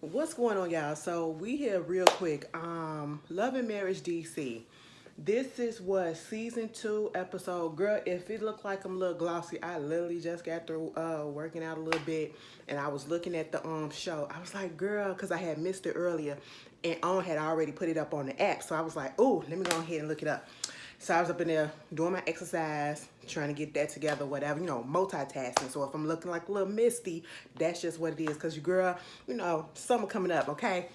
What's going on, y'all? So we here real quick. Love and Marriage DC. This is what season 2 episode. Girl, if it looked like I'm a little glossy, I literally just got through working out a little bit, and I was looking at the show. I was like, girl, because I had missed it earlier, and had already put it up on the app. So I was like, oh, let me go ahead and look it up. So I was up in there doing my exercise, trying to get that together, whatever, multitasking. So if I'm looking like a little misty, that's just what it is. Because your girl, summer coming up, okay?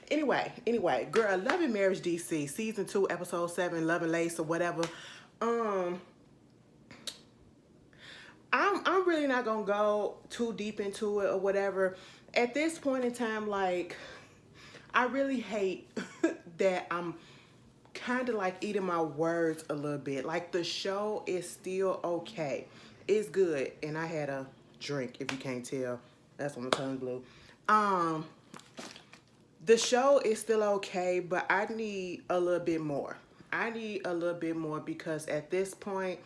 Anyway, girl, Love and Marriage DC, season 2, episode 7, Love and Lace or whatever. Um, I'm really not gonna go too deep into it or whatever. At this point in time, like, I really hate that I'm kind of like eating my words a little bit. Like, the show is still okay. It's good. And I had a drink, if you can't tell. That's when my tongue blew. Um, the show is still okay, but I need a little bit more. I need a little bit more because at this point,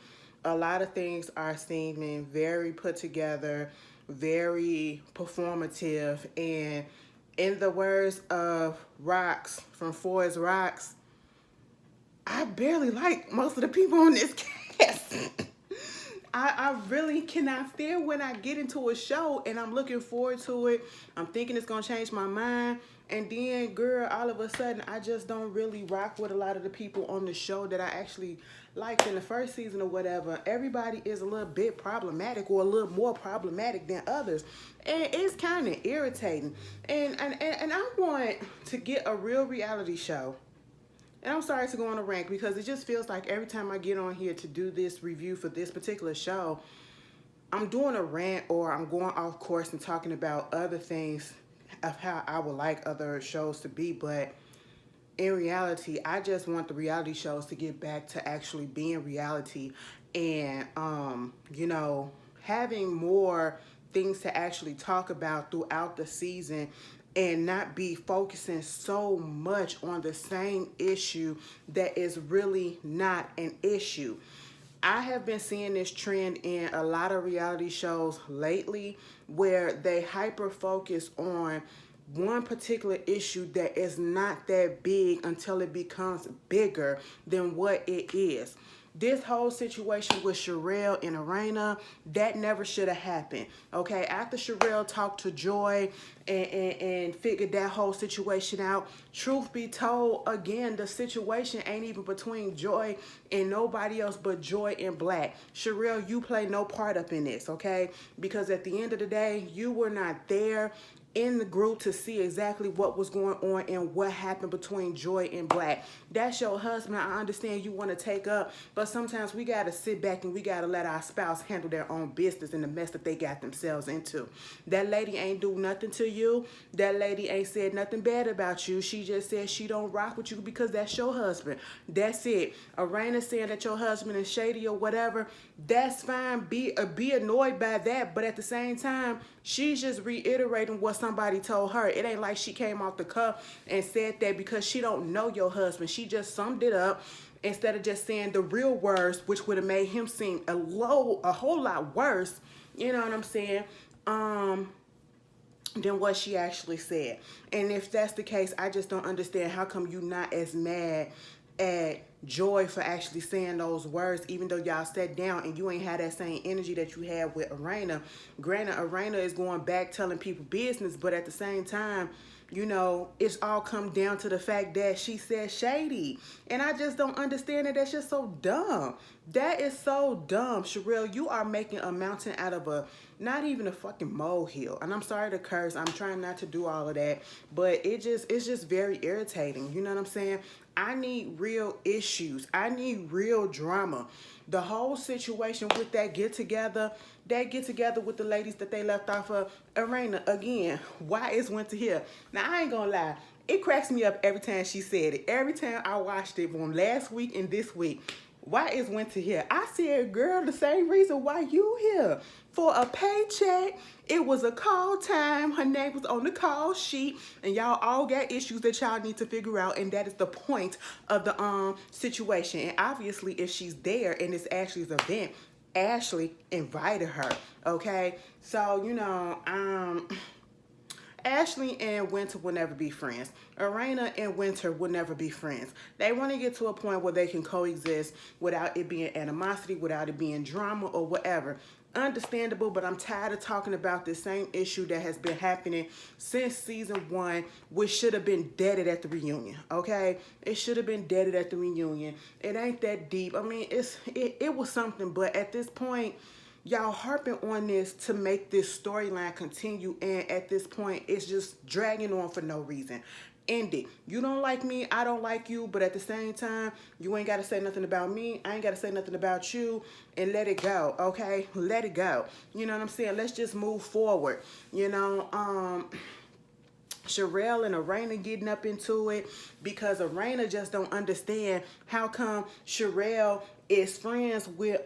a lot of things are seeming very put together, very performative, and in the words of Rocks from Ford's Rocks, I barely like most of the people on this cast. I really cannot stand when I get into a show and I'm looking forward to it. I'm thinking it's going to change my mind. And then, girl, all of a sudden, I just don't really rock with a lot of the people on the show that I actually liked in the first season or whatever. Everybody is a little bit problematic or a little more problematic than others. And it's kind of irritating. And I want to get a real reality show. And I'm sorry to go on a rant because it just feels like every time I get on here to do this review for this particular show, I'm doing a rant or I'm going off course and talking about other things of how I would like other shows to be. But in reality, I just want the reality shows to get back to actually being reality and, having more things to actually talk about throughout the season and not be focusing so much on the same issue that is really not an issue. I have been seeing this trend in a lot of reality shows lately where they hyper focus on one particular issue that is not that big until it becomes bigger than what it is. This whole situation with Shirelle and Arena, that never should have happened. Okay, after Shirelle talked to Joy and figured that whole situation out, truth be told, again, the situation ain't even between Joy and nobody else but Joy and Black. Shirelle, you play no part up in this, okay? Because at the end of the day, you were not there in the group to see exactly what was going on and what happened between Joy and Black. That's your husband. I understand you want to take up, but sometimes we got to sit back and we got to let our spouse handle their own business and the mess that they got themselves into. That lady ain't do nothing to you. That lady ain't said nothing bad about you. She just said she don't rock with you because that's your husband. That's it. Arena saying that your husband is shady or whatever, that's fine. Be annoyed by that, but at the same time, she's just reiterating what somebody told her. It ain't like she came off the cuff and said that because she don't know your husband. She just summed it up instead of just saying the real words, which would have made him seem a whole lot worse. You know what I'm saying? Than what she actually said. And if that's the case, I just don't understand how come you not as mad at Joy for actually saying those words, even though y'all sat down and you ain't had that same energy that you had with Arena. Granted, Arena is going back telling people business, but at the same time, it's all come down to the fact that she said shady. And I just don't understand it. That's just so dumb. That is so dumb. Shirelle, you are making a mountain out of not even a fucking molehill. And I'm sorry to curse. I'm trying not to do all of that. But it's just very irritating. You know what I'm saying? I need real issues. I need real drama. The whole situation with that get together with the ladies that they left off of Arena, again, why is Winter here? Now, I ain't gonna lie. It cracks me up every time she said it. Every time I watched it from last week and this week. Why is Winter here? I said, girl, the same reason why you here. For a paycheck. It was a call time. Her name was on the call sheet. And y'all all got issues that y'all need to figure out. And that is the point of the situation. And obviously, if she's there and it's Ashley's event, Ashley invited her. Okay? So, Ashley and Winter will never be friends. Arena and Winter will never be friends. They want to get to a point where they can coexist without it being animosity, without it being drama or whatever. Understandable, but I'm tired of talking about this same issue that has been happening since season 1, which should have been deaded at the reunion. Okay, it should have been deaded at the reunion. It ain't that deep. I mean, it was something, but at this point, y'all harping on this to make this storyline continue, and at this point, it's just dragging on for no reason. End it. You don't like me, I don't like you, but at the same time, you ain't got to say nothing about me, I ain't got to say nothing about you, and let it go, okay? Let it go. You know what I'm saying? Let's just move forward. You know, Shirelle and Arena getting up into it because Arena just don't understand how come Shirelle is friends with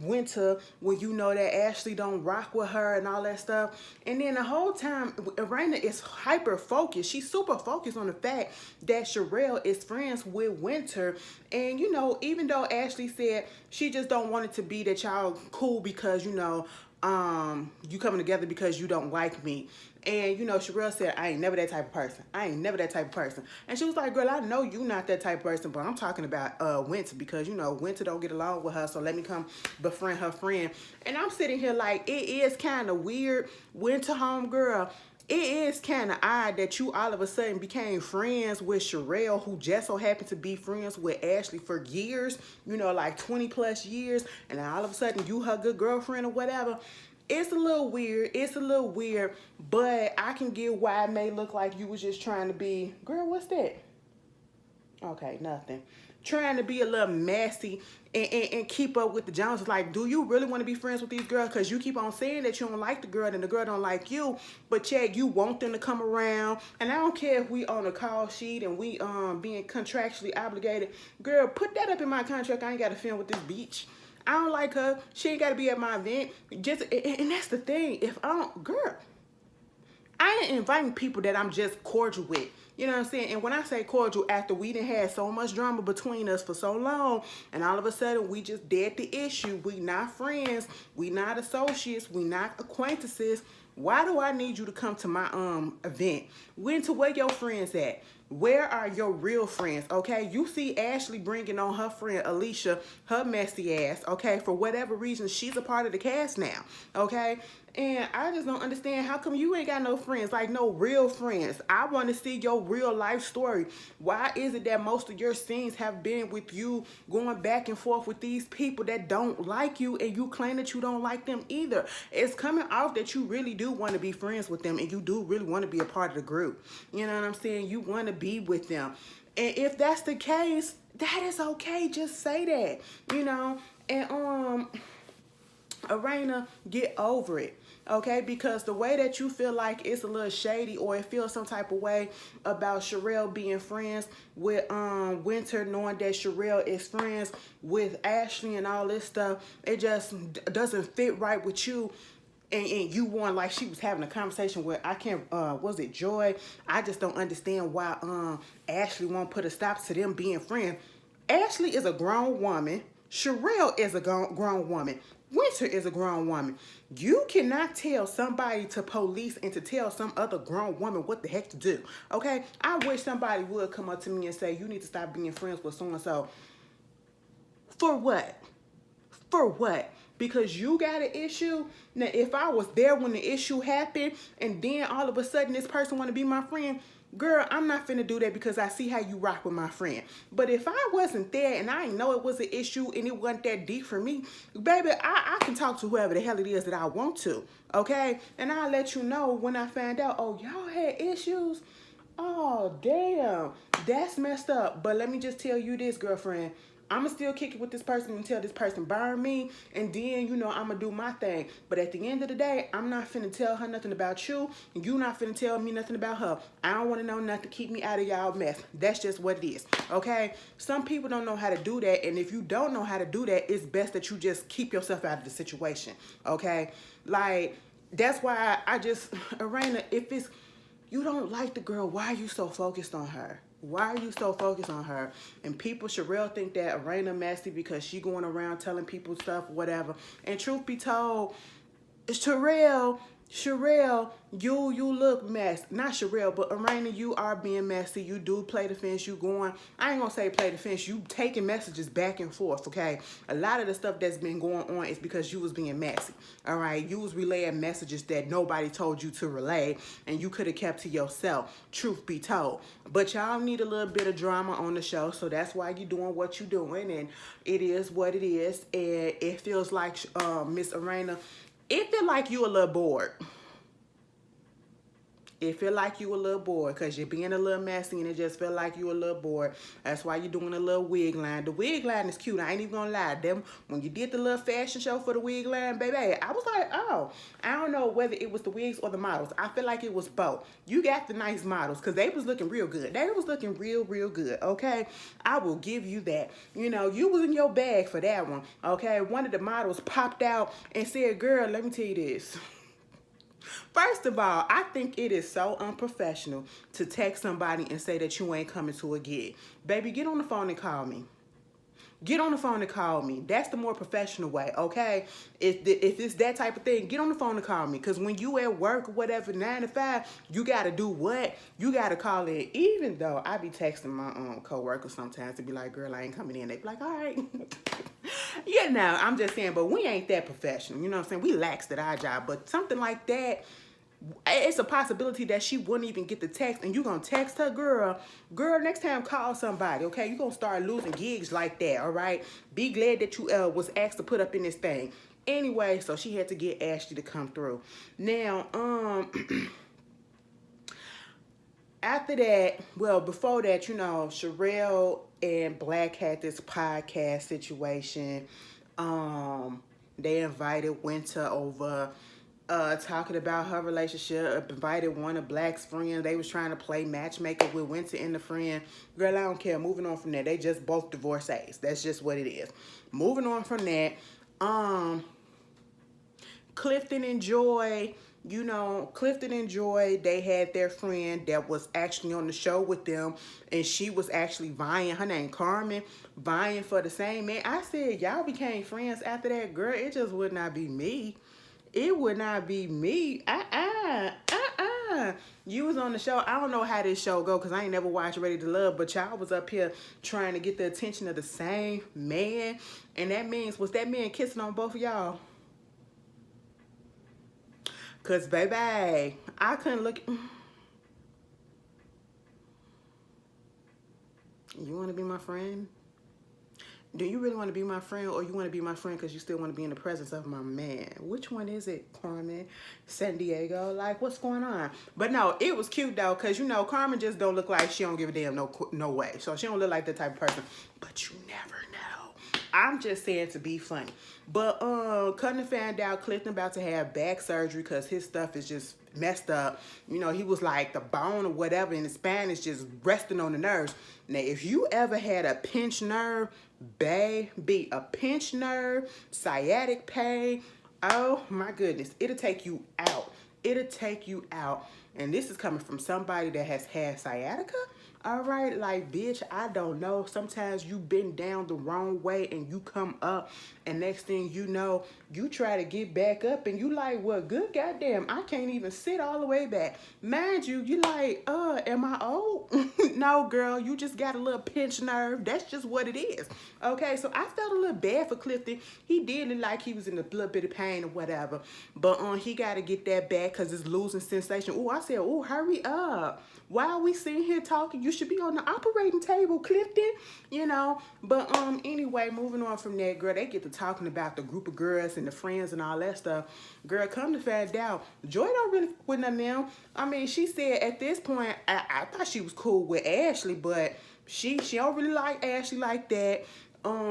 Winter when you know that Ashley don't rock with her and all that stuff. And then the whole time Arena is hyper focused. She's super focused on the fact that Shirelle is friends with Winter. And you know, even though Ashley said she just don't want it to be that y'all cool because you know you coming together because you don't like me. And, you know, Shirelle said, I ain't never that type of person. I ain't never that type of person. And she was like, girl, I know you not that type of person, but I'm talking about Winter because, you know, Winter don't get along with her, so let me come befriend her friend. And I'm sitting here like, it is kind of weird, Winter homegirl. It is kind of odd that you all of a sudden became friends with Shirelle, who just so happened to be friends with Ashley for years, you know, like 20 plus years, and all of a sudden you her good girlfriend or whatever. It's a little weird. It's a little weird, but I can get why it may look like you was just trying to be, girl, what's that? Okay, nothing. Trying to be a little messy and keep up with the Joneses. Like, do you really want to be friends with these girls? Because you keep on saying that you don't like the girl and the girl don't like you, but Chad, you want them to come around. And I don't care if we on a call sheet and we being contractually obligated. Girl, put that up in my contract. I ain't got to film with this bitch. I don't like her. She ain't got to be at my event. Just, and that's the thing. If I don't, girl, I ain't inviting people that I'm just cordial with. You know what I'm saying? And when I say cordial, after we done had so much drama between us for so long, and all of a sudden we just dead the issue. We not friends. We not associates. We not acquaintances. Why do I need you to come to my event? Winter, where your friends at? Where are your real friends, okay? You see Ashley bringing on her friend Alicia, her messy ass, okay? For whatever reason, she's a part of the cast now, okay? And I just don't understand how come you ain't got no friends, like no real friends. I want to see your real life story. Why is it that most of your scenes have been with you going back and forth with these people that don't like you and you claim that you don't like them either? It's coming off that you really do want to be friends with them and you do really want to be a part of the group. You know what I'm saying? You want to be with them. And if that's the case, that is okay. Just say that, you know? And Arena, get over it, okay? Because the way that you feel like it's a little shady or it feels some type of way about Shirelle being friends with Winter, knowing that Shirelle is friends with Ashley and all this stuff, it just doesn't fit right with you. And you want, like she was having a conversation with, I can't, was it Joy? I just don't understand why Ashley won't put a stop to them being friends. Ashley is a grown woman. Shirelle is a grown woman. Winter is a grown woman. You cannot tell somebody to police and to tell some other grown woman what the heck to do, okay? I wish somebody would come up to me and say, you need to stop being friends with so-and-so. For what? For what? Because you got an issue? Now, if I was there when the issue happened and then all of a sudden this person want to be my friend, girl, I'm not finna do that because I see how you rock with my friend. But if I wasn't there and I didn't know it was an issue and it wasn't that deep for me, baby, I can talk to whoever the hell it is that I want to, okay? And I'll let you know when I find out, oh, y'all had issues? Oh, damn, that's messed up. But let me just tell you this, girlfriend. I'ma still kick it with this person until this person burn me, and then, you know, I'ma do my thing. But at the end of the day, I'm not finna tell her nothing about you, and you not finna tell me nothing about her. I don't wanna know nothing to keep me out of y'all mess. That's just what it is, okay? Some people don't know how to do that, and if you don't know how to do that, it's best that you just keep yourself out of the situation, okay? Like, that's why I just, Arena, if it's, you don't like the girl, why are you so focused on her? Why are you so focused on her? And people, Shirelle think that Arena messy because she going around telling people stuff, whatever. And truth be told, Shirelle Shirelle, you look messy. Not Shirelle, but Arena, you are being messy. You do play the fence. You going, I ain't gonna say play the fence. You taking messages back and forth, okay? A lot of the stuff that's been going on is because you was being messy, all right? You was relaying messages that nobody told you to relay, and you could have kept to yourself, truth be told. But y'all need a little bit of drama on the show, so that's why you doing what you doing, and it is what it is, and it feels like, Miss Arena, it feel like you a little bored. It feel like you a little bored because you're being a little messy and it just feel like you a little bored. That's why you're doing a little wig line. The wig line is cute. I ain't even gonna lie. Them, when you did the little fashion show for the wig line, baby, I was like, oh, I don't know whether it was the wigs or the models. I feel like it was both. You got the nice models because they was looking real good. They was looking real good, okay? I will give you that. You know, you was in your bag for that one, okay? One of the models popped out and said, girl, let me tell you this. First of all, I think it is so unprofessional to text somebody and say that you ain't coming to a gig. Baby, get on the phone and call me. Get on the phone and call me. That's the more professional way, okay? If it's that type of thing, get on the phone and call me. Because when you at work or whatever, 9 to 5, you got to do what? You got to call in. Even though I be texting my co-workers sometimes to be like, girl, I ain't coming in. They be like, all right. You know, I'm just saying, but we ain't that professional. You know what I'm saying? We laxed at our job. But something like that, it's a possibility that she wouldn't even get the text, and you gonna text her, girl, next time call somebody, okay? You gonna start losing gigs like that, all right? Be glad that you was asked to put up in this thing. Anyway, so she had to get Ashley to come through. Now, after that, well, before that, you know, Shirelle and Black had this podcast situation. They invited Winter over, talking about her relationship, invited one of Black's friends. They was trying to play matchmaker with Winter and the friend. Girl, I don't care. Moving on from that. They just both divorcees. That's just what it is. Moving on from that, Clifton and Joy, you know, Clifton and Joy, they had their friend that was actually on the show with them, and she was actually vying, her name Carmen, vying for the same man. I said, y'all became friends after that, girl. It just would not be me. It would not be me. You was on the show. I don't know how this show go because I ain't never watched Ready to Love, but y'all was up here trying to get the attention of the same man. And that means, was that man kissing on both of y'all? Because, baby, I couldn't look. You want to be my friend? Do you really want to be my friend, or you want to be my friend because you still want to be in the presence of my man? Which one is it, Carmen? San Diego? Like, what's going on? But no, it was cute, though, because, you know, Carmen just don't look like she don't give a damn no way. So she don't look like that type of person. But you never know. I'm just saying to be funny. But couldn't have found out Clifton about to have back surgery because his stuff is just messed up. You know, he was like the bone or whatever, and the spine is just resting on the nerves. Now, if you ever had a pinched nerve, baby, a pinched nerve, sciatic pain, oh my goodness, it'll take you out. It'll take you out. And this is coming from somebody that has had sciatica. All right, like, bitch, I don't know. Sometimes you bend down the wrong way and you come up, and next thing you know, you try to get back up and you like, well, good goddamn, I can't even sit all the way back. Mind you, you like, am I old? No, girl, you just got a little pinched nerve. That's just what it is. Okay, so I felt a little bad for Clifton. He did look like he was in a little bit of pain or whatever, but he got to get that back because it's losing sensation. Oh, I said, oh, hurry up. Why are we sitting here talking? You should be on the operating table, Clifton, you know. But anyway, moving on from that, girl, they get to talking about the group of girls and the friends and all that stuff. Girl, come to find out, Joy don't really with none of them. I mean, she said at this point, I thought she was cool with Ashley, but she don't really like Ashley like that.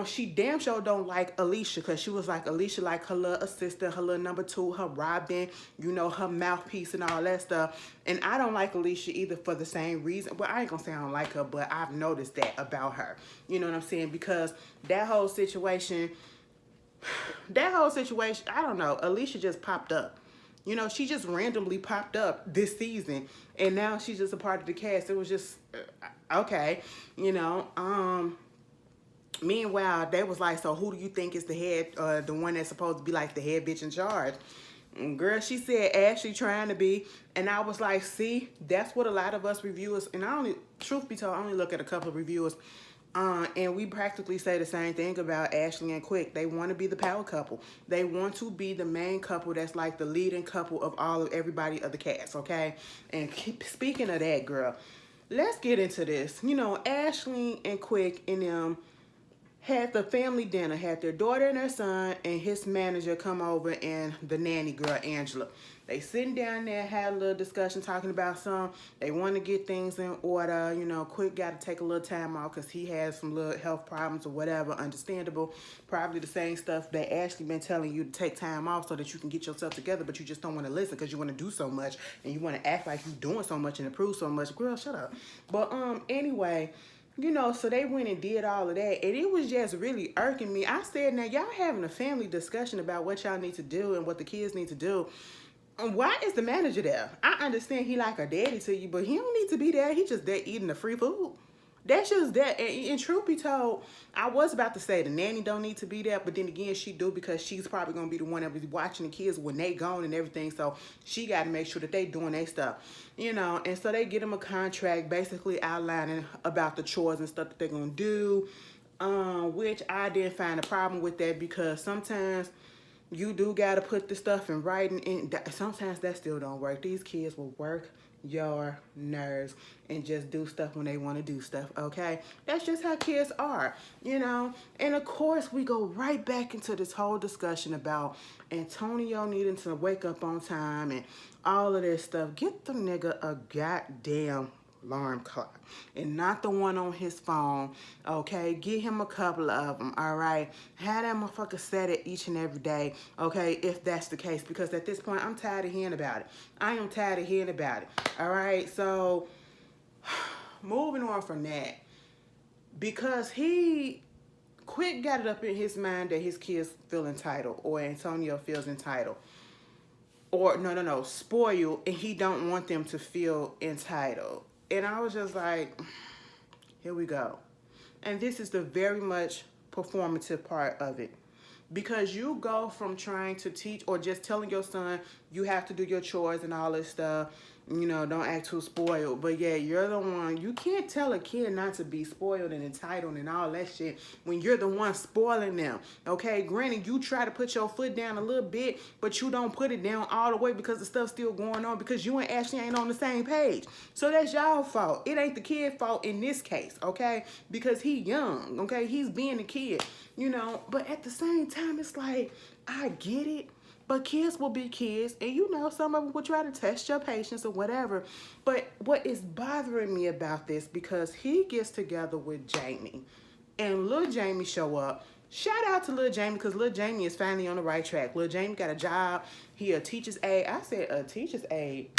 She damn sure don't like Alicia because she was like, Alicia like her little assistant, her little number 2, her Robin, you know, her mouthpiece and all that stuff. And I don't like Alicia either for the same reason. Well, I ain't gonna say I don't like her, but I've noticed that about her. You know what I'm saying? Because that whole situation, I don't know, Alicia just popped up. You know, she just randomly popped up this season, and now she's just a part of the cast. It was just, okay, you know, meanwhile, they was like, so who do you think is the head, the one that's supposed to be like the head bitch in charge? Girl, she said Ashley trying to be, and I was like, see, that's what a lot of us reviewers, and I only, truth be told, I only look at a couple of reviewers, and we practically say the same thing about Ashley and Quick. They want to be the power couple. They want to be the main couple that's like the leading couple of all of everybody of the cast, okay? And speaking of that, girl, let's get into this. You know, Ashley and Quick and them had the family dinner, had their daughter and their son and his manager come over and the nanny girl, Angela. They sitting down there, had a little discussion talking about they want to get things in order. You know, Quick got to take a little time off because he has some little health problems or whatever, understandable. Probably the same stuff that Ashley been telling you to take time off so that you can get yourself together, but you just don't want to listen because you want to do so much and you want to act like you're doing so much and improve so much. Girl, shut up. But anyway, you know, so they went and did all of that, and it was just really irking me. I said, now, y'all having a family discussion about what y'all need to do and what the kids need to do. Why is the manager there? I understand he like a daddy to you, but he don't need to be there. He just there eating the free food. That's just that. And truth be told, I was about to say the nanny don't need to be there, but then again, she do because she's probably going to be the one that be watching the kids when they gone and everything. So she got to make sure that they doing their stuff, you know. And so they get them a contract basically outlining about the chores and stuff that they're going to do, which I didn't find a problem with that because sometimes you do got to put the stuff in writing, and sometimes that still don't work. These kids will work your nerves and just do stuff when they want to do stuff, okay? That's just how kids are, you know? And of course, we go right back into this whole discussion about Antonio needing to wake up on time and all of this stuff. Get the nigga a goddamn alarm clock and not the one on his phone, okay? Get him a couple of them, all right? Have that motherfucker set it each and every day, okay, if that's the case, because at this point, I'm tired of hearing about it. I am tired of hearing about it, all right? So, moving on from that, because Quick got it up in his mind that his kids feel entitled, or Antonio feels entitled, or no, spoiled, and he don't want them to feel entitled. And I was just like, here we go. And this is the very much performative part of it. Because you go from trying to teach or just telling your son you have to do your chores and all this stuff, you know, don't act too spoiled. But yeah, you're the one. You can't tell a kid not to be spoiled and entitled and all that shit when you're the one spoiling them. Okay, granted, you try to put your foot down a little bit, but you don't put it down all the way because the stuff's still going on because you and Ashley ain't on the same page. So that's y'all fault. It ain't the kid's fault in this case, okay? Because he young, okay? He's being a kid, you know? But at the same time, it's like, I get it. But kids will be kids, and you know, some of them will try to test your patience or whatever. But what is bothering me about this, because he gets together with Jamie, and Lil Jamie show up. Shout out to Lil Jamie, because Lil Jamie is finally on the right track. Lil Jamie got a job. He a teacher's aide. I said a teacher's aide.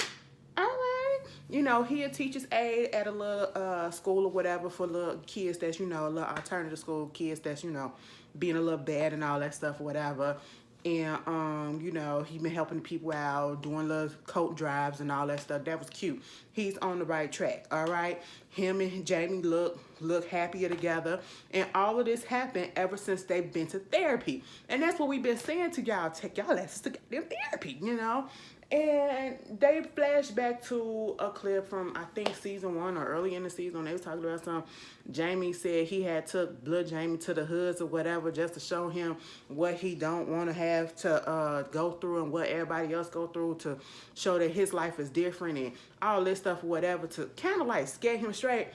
All right. You know, he a teacher's aide at a little school or whatever for little kids that's, you know, a little alternative school kids that's, you know, being a little bad and all that stuff or whatever. And, you know, he been helping people out, doing little coat drives and all that stuff. That was cute. He's on the right track, all right? Him and Jamie look happier together. And all of this happened ever since they've been to therapy. And that's what we've been saying to y'all. Take y'all asses to goddamn therapy, you know? And they flashed back to a clip from, I think, season 1 or early in the season. They was talking about something. Jamie said he had took Blood Jamie to the hoods or whatever just to show him what he don't want to have to go through and what everybody else go through, to show that his life is different and all this stuff or whatever, to kind of like scare him straight.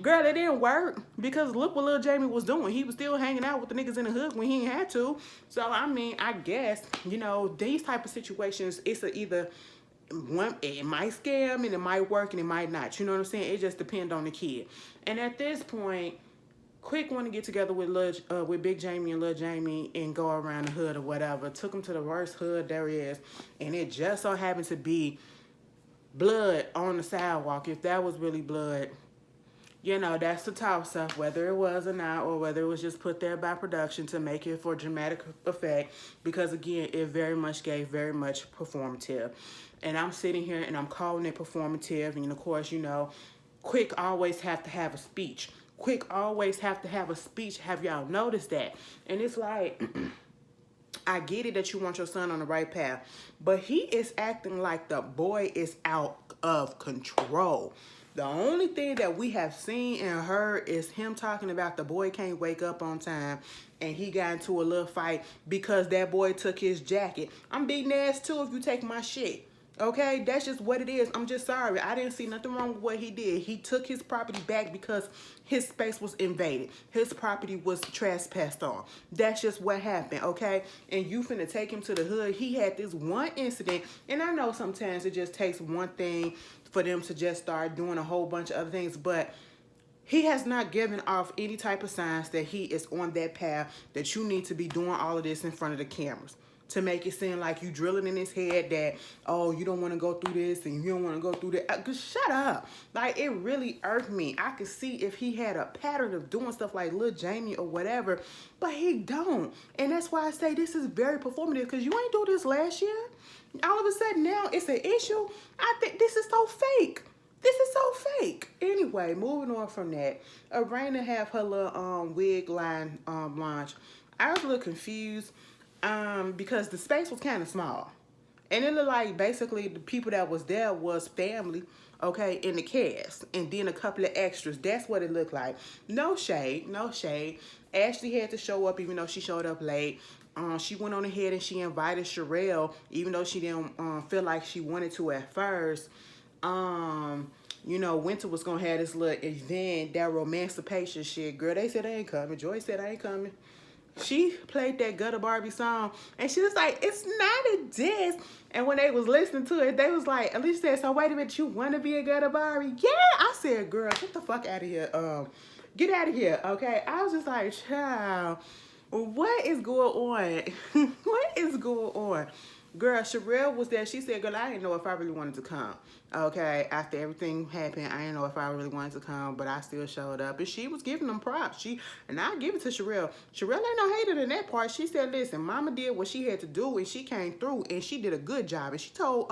Girl, it didn't work, because look what Lil Jamie was doing. He was still hanging out with the niggas in the hood when he ain't had to. So, I mean, I guess, you know, these type of situations, it's either one, it might scare him and it might work and it might not. You know what I'm saying? It just depends on the kid. And at this point, Quick want to get together with Big Jamie and Lil Jamie and go around the hood or whatever. Took him to the worst hood there is. And it just so happened to be blood on the sidewalk. If that was really blood, you know, that's the toss-up, whether it was or not, or whether it was just put there by production to make it for dramatic effect, because, again, it very much gave very much performative. And I'm sitting here and I'm calling it performative, and, of course, you know, Quick always have to have a speech. Quick always have to have a speech. Have y'all noticed that? And it's like, I get it that you want your son on the right path, but he is acting like the boy is out of control. The only thing that we have seen and heard is him talking about the boy can't wake up on time, and he got into a little fight because that boy took his jacket. I'm beating ass too if you take my shit. Okay, that's just what it is. I'm just sorry. I didn't see nothing wrong with what he did. He took his property back because his space was invaded. His property was trespassed on. That's just what happened, okay? And you finna take him to the hood. He had this one incident, and I know sometimes it just takes one thing for them to just start doing a whole bunch of other things, but he has not given off any type of signs that he is on that path that you need to be doing all of this in front of the cameras to make it seem like you drilling in his head that, oh, you don't want to go through this and you don't want to go through that. Just shut up. Like, it really irked me. I could see if he had a pattern of doing stuff like Lil Jamie or whatever, but he don't. And that's why I say this is very performative, because you ain't do this last year. All of a sudden now it's an issue. I think this is so fake. This is so fake. Anyway, moving on from that, Arena have her little wig line launch. I was a little confused because the space was kind of small. And it looked like basically the people that was there was family, okay, in the cast. And then a couple of extras. That's what it looked like. No shade, no shade. Ashley had to show up even though she showed up late. She went on ahead and she invited Shirelle, even though she didn't feel like she wanted to at first. You know, Winter was gonna have this little event, that romancipation shit. Girl, they said they ain't coming. Joy said I ain't coming. She played that Gutter Barbie song, and she was like, it's not a diss. And when they was listening to it, they was like, Alicia said, so wait a minute, you want to be a Gutter Barbie? Yeah. I said, girl, get the fuck out of here. Get out of here, okay? I was just like, child, what is going on? What is going on? Girl, Shirelle was there. She said, girl, I didn't know if I really wanted to come. Okay, after everything happened, I didn't know if I really wanted to come, but I still showed up. And she was giving them props. And I give it to Shirelle. Shirelle ain't no hater in that part. She said, listen, mama did what she had to do, and she came through, and she did a good job. And she told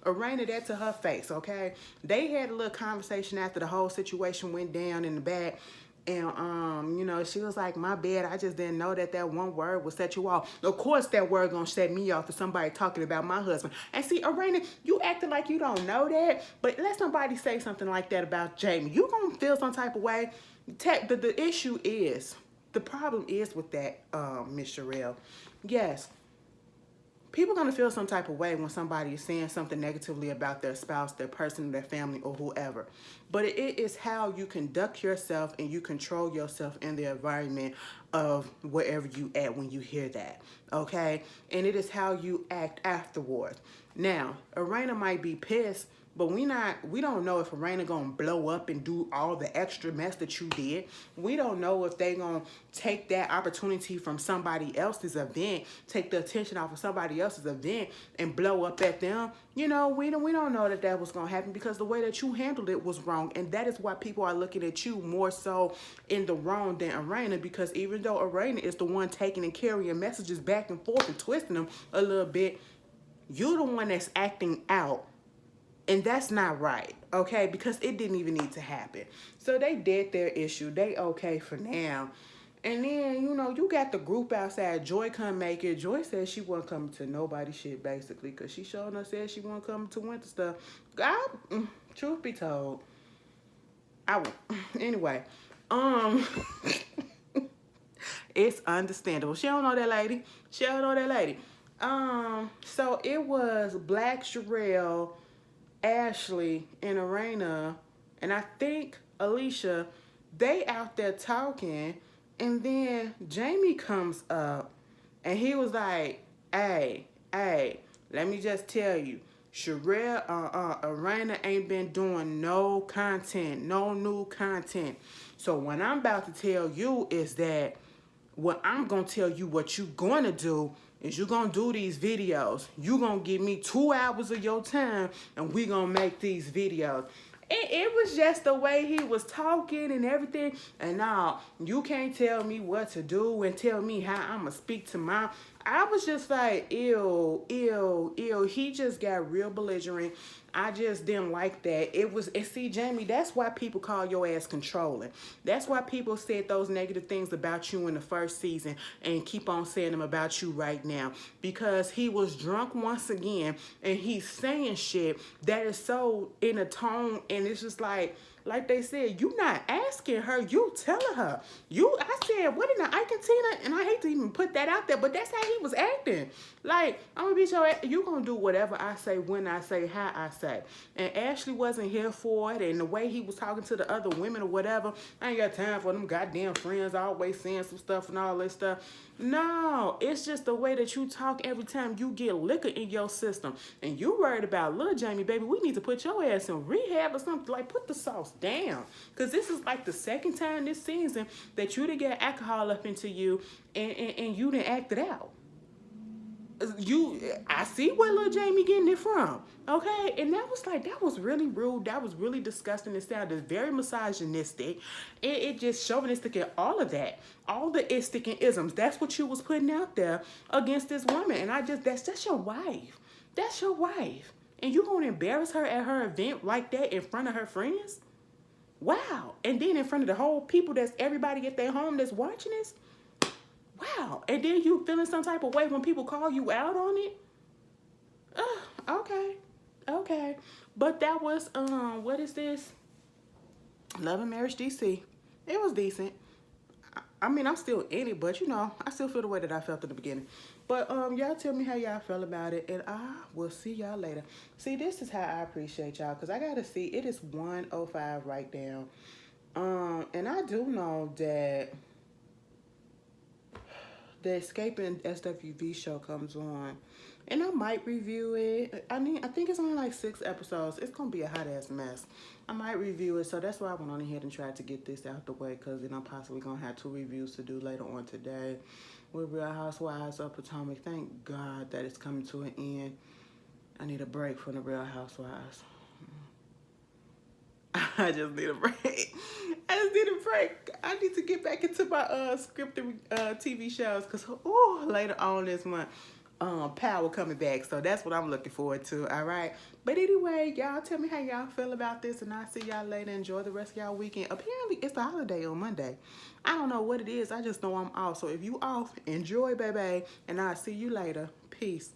Arena that to her face, okay? They had a little conversation after the whole situation went down in the back. And, you know, she was like, my bad, I just didn't know that that one word would set you off. Of course that word gonna set me off for somebody talking about my husband. And see, Arena, you acting like you don't know that, but let somebody say something like that about Jamie. You gonna feel some type of way. The issue is, the problem is with that, Miss Shirelle. Yes, people are going to feel some type of way when somebody is saying something negatively about their spouse, their person, their family, or whoever. But it is how you conduct yourself and you control yourself in the environment of wherever you at when you hear that, okay? And it is how you act afterwards. Now, Arena might be pissed, but we don't know if Arena gonna blow up and do all the extra mess that you did. We don't know if they gonna take that opportunity from somebody else's event, take the attention off of somebody else's event and blow up at them. You know, we don't know that was gonna happen, because the way that you handled it was wrong. And that is why people are looking at you more so in the wrong than Arena, because even though Arena is the one taking and carrying messages back and forth and twisting them a little bit, you're the one that's acting out. And that's not right, okay? Because it didn't even need to happen. So they did their issue. They okay for now. And then, you know, you got the group outside. Joy come make it. Joy said she wasn't coming to nobody shit, basically, because she showed us said she wasn't coming to Winter stuff. God, truth be told, I won't. Anyway, it's understandable. She don't know that lady. She don't know that lady. So it was Black Shirelle, Ashley, and Arena, and I think Alicia, they out there talking, and then Jamie comes up, and he was like, hey, let me just tell you, Shirelle, Arena ain't been doing no content, no new content. So what I'm about to tell you is that what I'm going to tell you what you going to do is you're going to do these videos. You're going to give me 2 hours of your time, and we're going to make these videos. And it was just the way he was talking and everything. And now, you can't tell me what to do and tell me how I'm going to speak to my... I was just like, ew, ew, ew. He just got real belligerent. I just didn't like that. See, Jamie, that's why people call your ass controlling. That's why people said those negative things about you in the first season and keep on saying them about you right now. Because he was drunk once again and he's saying shit that is so in a tone, and it's just like they said, you not asking her, you telling her. I said, what in the Ike, and I hate to even put that out there, but that's how he was acting. Like, I'm gonna be your ass, you gonna do whatever I say, when I say, how I say. And Ashley wasn't here for it, and the way he was talking to the other women or whatever, I ain't got time for them goddamn friends always saying some stuff and all this stuff. No, it's just the way that you talk every time you get liquor in your system. And you worried about little Jamie, baby, we need to put your ass in rehab or something. Like, put the sauce down. Because this is like the second time this season that you done get alcohol up into you and you done act it out. I see where little Jamie getting it from, okay? And that was really rude. That was really disgusting. It sounded very misogynistic. It just chauvinistic and all of that, all the istic and isms. That's what you was putting out there against this woman. And that's your wife. That's your wife. And you gonna embarrass her at her event like that in front of her friends? Wow. And then in front of the whole people, that's everybody at their home that's watching this? Wow. And then you feeling some type of way when people call you out on it? Okay. Okay. But that was, what is this? Love and Marriage DC. It was decent. I mean, I'm still in it, but I still feel the way that I felt in the beginning. But y'all tell me how y'all feel about it, and I will see y'all later. See, this is how I appreciate y'all, because I gotta see, it is 1:05 right now. And I do know that the Escaping SWV show comes on, and I might review it. I think it's only like 6 episodes. It's gonna be a hot ass mess. I might review it, so that's why I went on ahead and tried to get this out the way, because then I'm possibly gonna have 2 reviews to do later on today with Real Housewives of Potomac. Thank God that it's coming to an end. I need a break from the Real Housewives. I just need a break. I just need a break. I need to get back into my scripted TV shows, because later on this month, Power coming back. So that's what I'm looking forward to. All right. But anyway, y'all tell me how y'all feel about this, and I'll see y'all later. Enjoy the rest of y'all weekend. Apparently, it's a holiday on Monday. I don't know what it is. I just know I'm off. So if you off, enjoy, baby. And I'll see you later. Peace.